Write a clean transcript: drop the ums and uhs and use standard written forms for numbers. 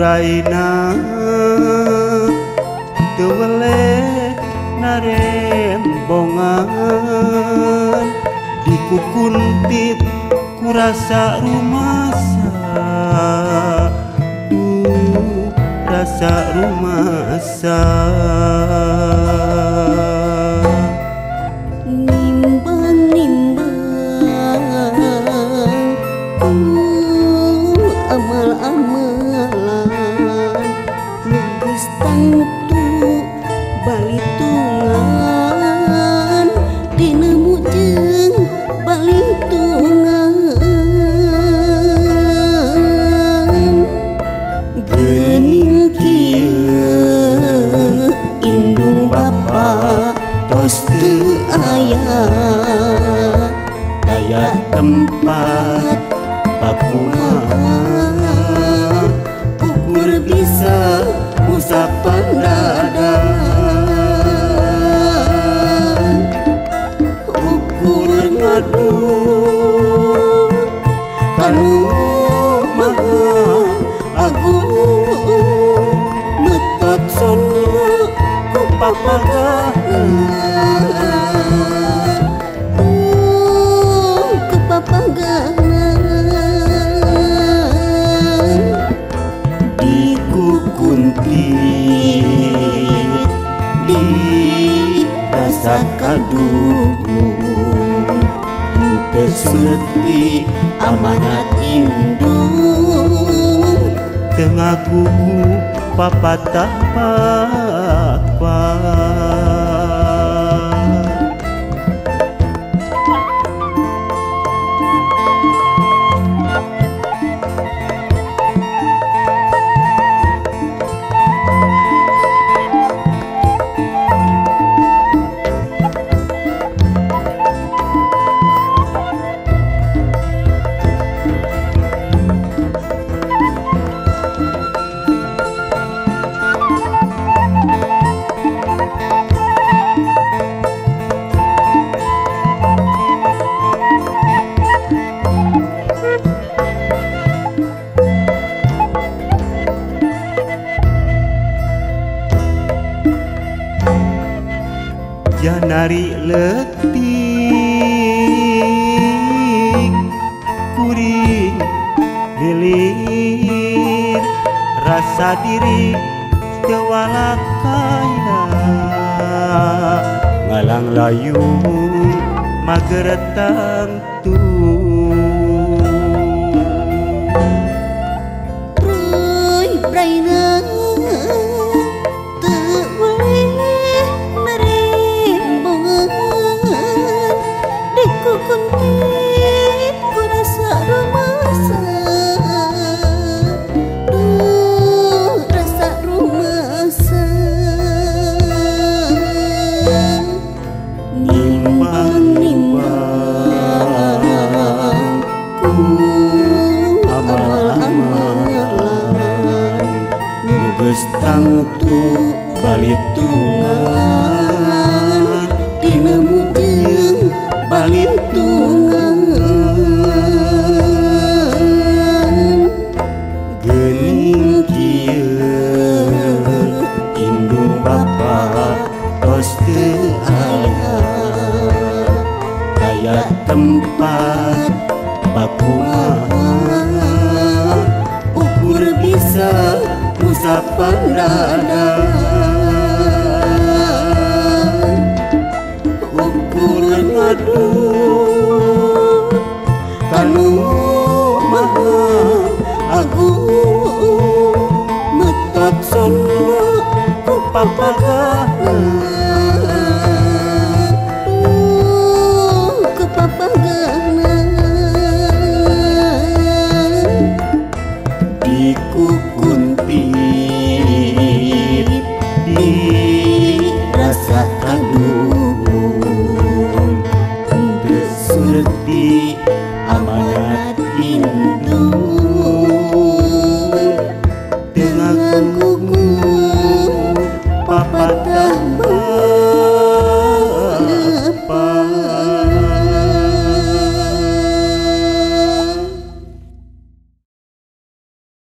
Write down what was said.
Raina tewele narembongan dikukuntit kurasa rumasa rasa rumasa Tangtu balitungan dinemu jeung balitungan geuning kieu indung bapa tos teu aya daya tempat pakumaha ukur bisa usapan dadan ukur ngadu kanu maha agung metot sono ku papagahan ku papagahan kuntit di rasa kadung tersuti amanat indung tengah kuku papatah papa janari letik kuring lilir rasa diri tewalakaya ngalang layung mager tangtu Roy Braina kuntit kurasa rumasa rasa rumasa nimbang-nimbang ku amal-amalan nuges tangtu balitungan dinemu jeung balitungan geuning kieu indung bapa tos teu aya daya tempat bakumaha ukur bisa usapan dadan ukur ngadu kanu maha agung metot sono ku papagahan